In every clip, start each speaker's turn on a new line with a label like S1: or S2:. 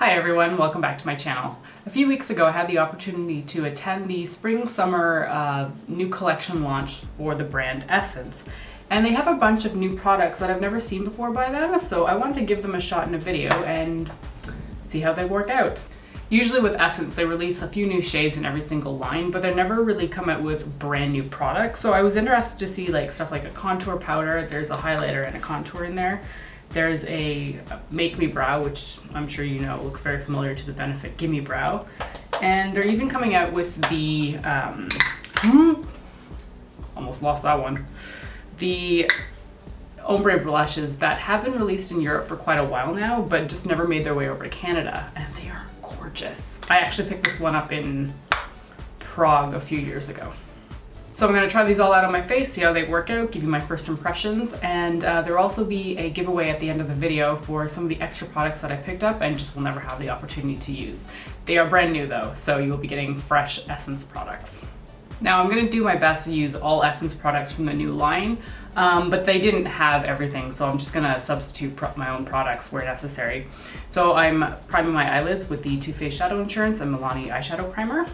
S1: Hi everyone, welcome back to my channel. A few weeks ago I had the opportunity to attend the spring-summer new collection launch for the brand Essence. And they have a bunch of new products that I've never seen before by them, so I wanted to give them a shot in a video and see how they work out. Usually with Essence they release a few new shades in every single line, but they never really come out with brand new products. So I was interested to see stuff like a contour powder, there's a highlighter and a contour in there. There's a Make Me Brow, which I'm sure you know looks very familiar to the Benefit Gimme Brow. And they're even coming out with the, almost lost that one, the ombre blushes that have been released in Europe for quite a while now, but just never made their way over to Canada. And they are gorgeous. I actually picked this one up in Prague a few years ago. So I'm going to try these all out on my face, see how they work out, give you my first impressions, and there will also be a giveaway at the end of the video for some of the extra products that I picked up and just will never have the opportunity to use. They are brand new though, so you will be getting fresh Essence products. Now I'm going to do my best to use all Essence products from the new line, but they didn't have everything, so I'm just going to substitute my own products where necessary. So I'm priming my eyelids with the Too Faced Shadow Insurance and Milani Eyeshadow Primer.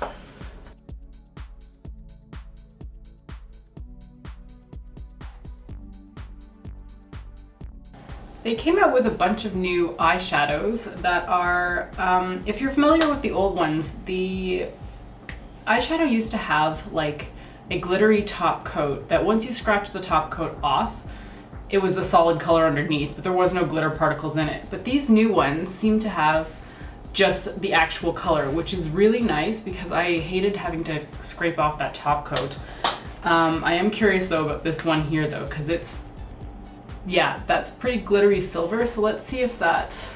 S1: They came out with a bunch of new eyeshadows that are, if you're familiar with the old ones, the eyeshadow used to have like a glittery top coat that once you scratch the top coat off, it was a solid color underneath, but there was no glitter particles in it. But these new ones seem to have just the actual color, which is really nice because I hated having to scrape off that top coat. I am curious though about this one here though, because yeah, that's pretty glittery silver, so let's see if that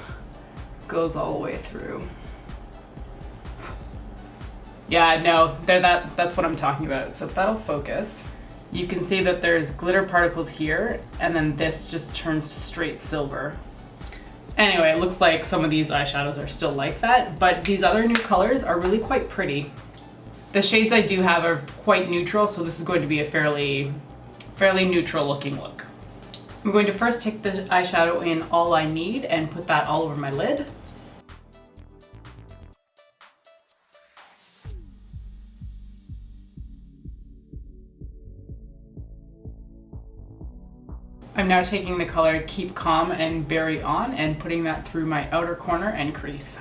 S1: goes all the way through. Yeah, no, that's what I'm talking about. So if that'll focus, you can see that there's glitter particles here, and then this just turns to straight silver. Anyway, it looks like some of these eyeshadows are still like that, but these other new colors are really quite pretty. The shades I do have are quite neutral, so this is going to be a fairly neutral looking look. I'm going to first take the eyeshadow in All I Need and put that all over my lid. I'm now taking the color Keep Calm and Berry On and putting that through my outer corner and crease.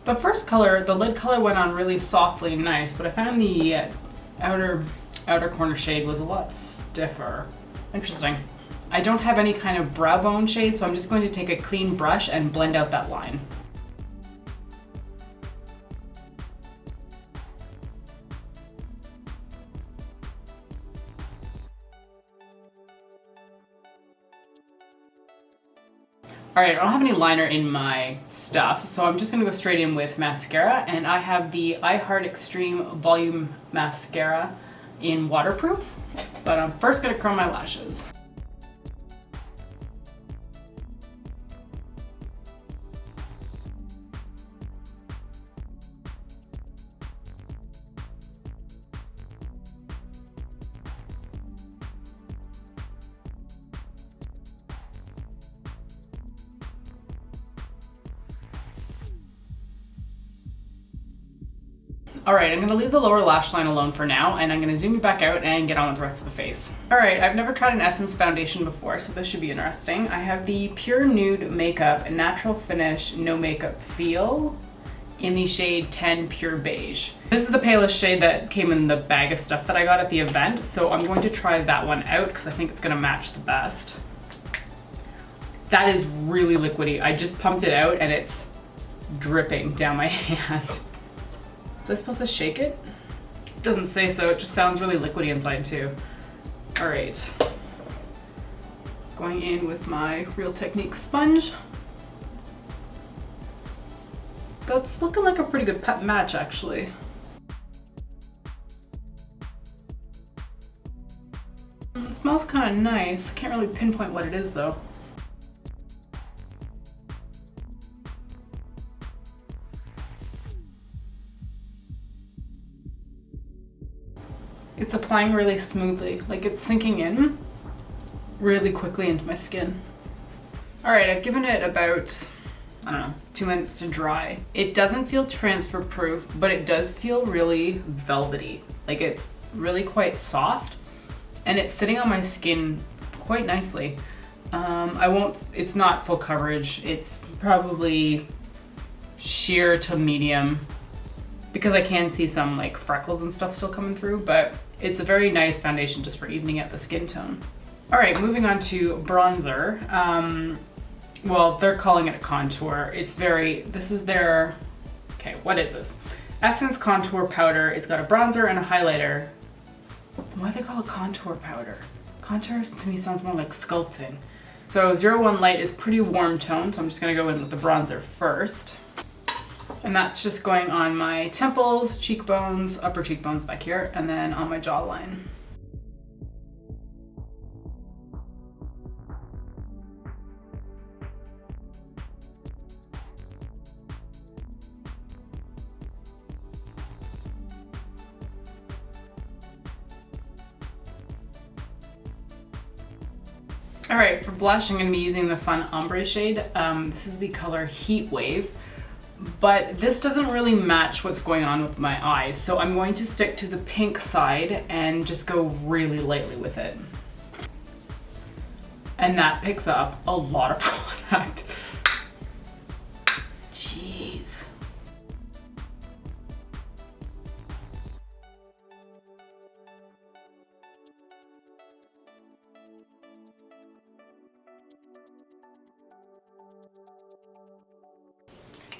S1: The first color, the lid color, went on really softly and nice, but I found the outer corner shade was a lot stiffer. Interesting. I don't have any kind of brow bone shade, so I'm just going to take a clean brush and blend out that line. All right, I don't have any liner in my stuff, so I'm just gonna go straight in with mascara, and I have the I Heart Extreme Volume Mascara in waterproof, but I'm first gonna curl my lashes. All right, I'm gonna leave the lower lash line alone for now, and I'm gonna zoom it back out and get on with the rest of the face. All right, I've never tried an Essence foundation before, so this should be interesting. I have the Pure Nude Makeup Natural Finish No Makeup Feel in the shade 10 Pure Beige. This is the palest shade that came in the bag of stuff that I got at the event, so I'm going to try that one out because I think it's gonna match the best. That is really liquidy. I just pumped it out and it's dripping down my hand. Was I supposed to shake it? It doesn't say so, it just sounds really liquidy inside too. All right. Going in with my Real Technique sponge. That's looking like a pretty good match actually. It smells kind of nice. I can't really pinpoint what it is though. It's applying really smoothly, like it's sinking in really quickly into my skin. All right, I've given it about, I don't know, 2 minutes to dry. It doesn't feel transfer proof, but it does feel really velvety. Like it's really quite soft and it's sitting on my skin quite nicely. It's not full coverage. It's probably sheer to medium because I can see some like freckles and stuff still coming through, but it's a very nice foundation just for evening out the skin tone. All right, moving on to bronzer. Well, they're calling it a contour. This is their, okay, what is this? Essence Contour Powder. It's got a bronzer and a highlighter. Why do they call it contour powder? Contours to me sounds more like sculpting. So 01 Light is pretty warm tone, so I'm just gonna go in with the bronzer first. And that's just going on my temples, cheekbones, upper cheekbones back here, and then on my jawline. All right, for blush, I'm gonna be using the Fun Ombre shade. This is the color Heat Wave, but this doesn't really match what's going on with my eyes. So I'm going to stick to the pink side and just go really lightly with it. And that picks up a lot of product. Jeez.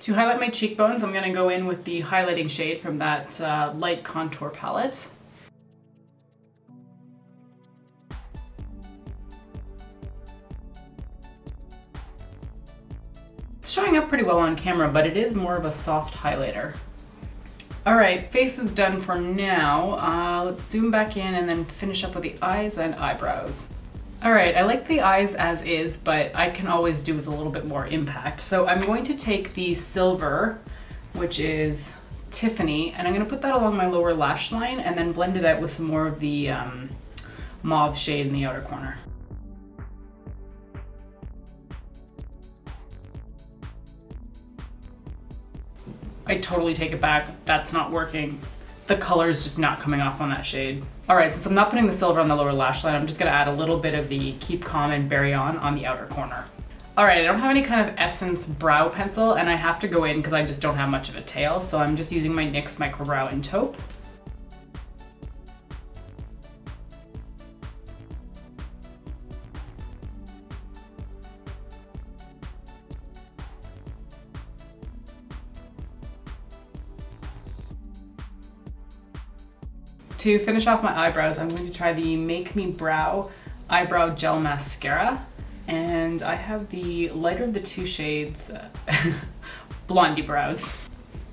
S1: To highlight my cheekbones, I'm going to go in with the highlighting shade from that light contour palette. It's showing up pretty well on camera, but it is more of a soft highlighter. All right, face is done for now. Let's zoom back in and then finish up with the eyes and eyebrows. All right, I like the eyes as is, but I can always do with a little bit more impact. So I'm going to take the silver, which is Tiffany, and I'm gonna put that along my lower lash line and then blend it out with some more of the mauve shade in the outer corner. I totally take it back. That's not working. The color is just not coming off on that shade. All right, since I'm not putting the silver on the lower lash line, I'm just gonna add a little bit of the Keep Calm and Berry on the outer corner. All right, I don't have any kind of Essence brow pencil and I have to go in because I just don't have much of a tail. So I'm just using my NYX Micro Brow in taupe. To finish off my eyebrows, I'm going to try the Make Me Brow Eyebrow Gel Mascara. And I have the lighter of the two shades, Blondie Brows.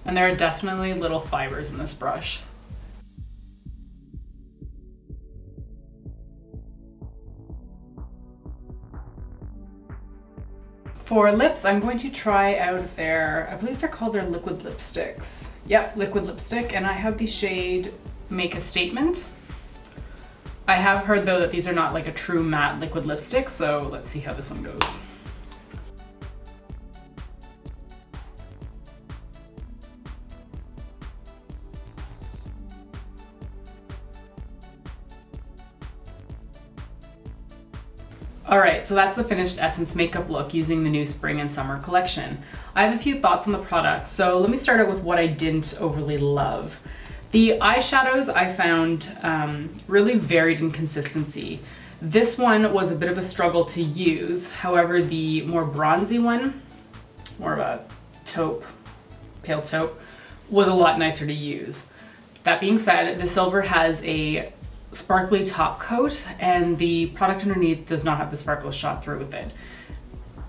S1: And there are definitely little fibers in this brush. For lips, I'm going to try out their, I believe they're called their liquid lipsticks. Yep, liquid lipstick, and I have the shade Make a Statement. I have heard though that these are not like a true matte liquid lipstick, so let's see how this one goes. All right, so that's the finished Essence makeup look using the new spring and summer collection. I have a few thoughts on the product, so let me start out with what I didn't overly love. The eyeshadows I found really varied in consistency. This one was a bit of a struggle to use. However, the more bronzy one, more of a taupe, pale taupe, was a lot nicer to use. That being said, the silver has a sparkly top coat and the product underneath does not have the sparkles shot through with it.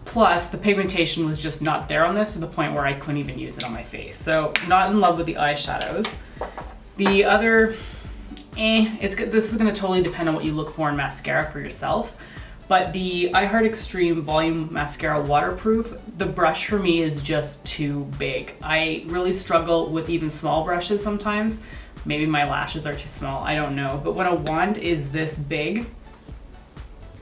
S1: Plus, the pigmentation was just not there on this to the point where I couldn't even use it on my face. So, not in love with the eyeshadows. The other, this is gonna totally depend on what you look for in mascara for yourself, But the I Heart Extreme Volume Mascara Waterproof, the brush for me is just too big. I really struggle with even small brushes sometimes. Maybe my lashes are too small, I don't know. But when a wand is this big,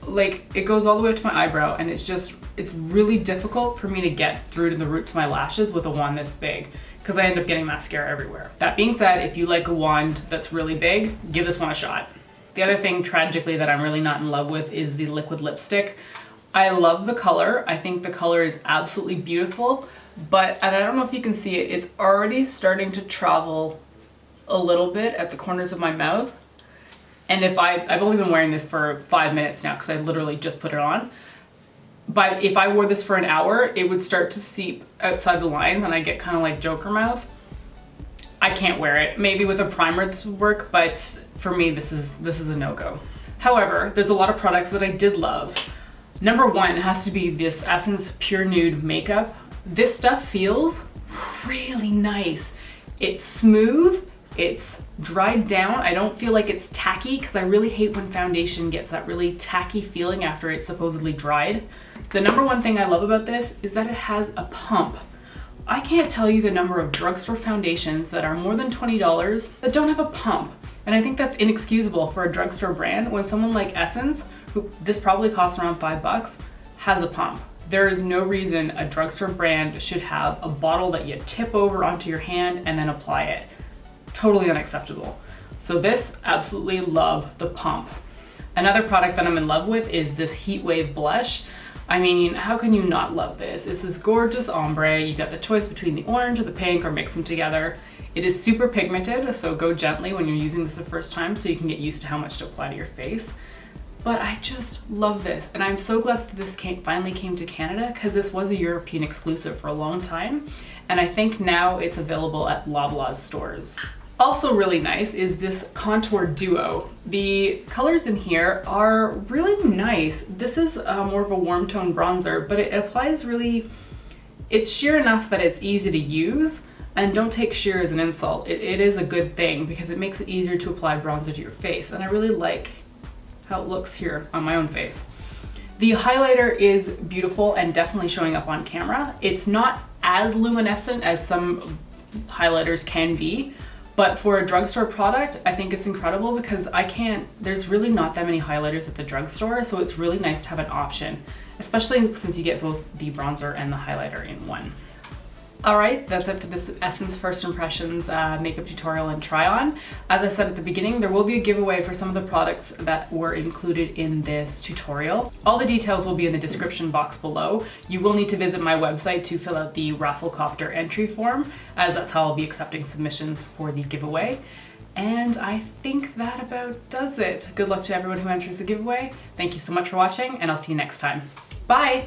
S1: like it goes all the way up to my eyebrow, and it's really difficult for me to get through to the roots of my lashes with a wand this big, because I end up getting mascara everywhere. That being said, if you like a wand that's really big, give this one a shot. The other thing, tragically, that I'm really not in love with is the liquid lipstick. I love the color. I think the color is absolutely beautiful, and I don't know if you can see it, it's already starting to travel a little bit at the corners of my mouth. And I've only been wearing this for 5 minutes now because I literally just put it on. But if I wore this for an hour, it would start to seep outside the lines and I get kind of like Joker mouth. I can't wear it. Maybe with a primer this would work, but for me, this is a no-go. However, there's a lot of products that I did love. Number one has to be this Essence Pure Nude makeup. This stuff feels really nice. It's smooth. It's dried down. I don't feel like it's tacky, because I really hate when foundation gets that really tacky feeling after it's supposedly dried. The number one thing I love about this is that it has a pump. I can't tell you the number of drugstore foundations that are more than $20 that don't have a pump. And I think that's inexcusable for a drugstore brand when someone like Essence, who this probably costs around $5, has a pump. There is no reason a drugstore brand should have a bottle that you tip over onto your hand and then apply it. Totally unacceptable. So this, absolutely love the pump. Another product that I'm in love with is this Heat Wave blush. I mean, how can you not love this? It's this gorgeous ombre. You got the choice between the orange or the pink, or mix them together. It is super pigmented, so go gently when you're using this the first time so you can get used to how much to apply to your face. But I just love this, and I'm so glad that this finally came to Canada, because this was a European exclusive for a long time, and I think now it's available at Loblaws stores. Also really nice is this Contour Duo. The colors in here are really nice. This is more of a warm tone bronzer, but it applies really, it's sheer enough that it's easy to use, and don't take sheer as an insult. It is a good thing because it makes it easier to apply bronzer to your face, and I really like how it looks here on my own face. The highlighter is beautiful and definitely showing up on camera. It's not as luminescent as some highlighters can be, but for a drugstore product, I think it's incredible, because there's really not that many highlighters at the drugstore, so it's really nice to have an option, especially since you get both the bronzer and the highlighter in one. All right, that's it for this Essence First Impressions makeup tutorial and try on. As I said at the beginning, there will be a giveaway for some of the products that were included in this tutorial. All the details will be in the description box below. You will need to visit my website to fill out the Rafflecopter entry form, as that's how I'll be accepting submissions for the giveaway. And I think that about does it. Good luck to everyone who enters the giveaway. Thank you so much for watching, and I'll see you next time. Bye!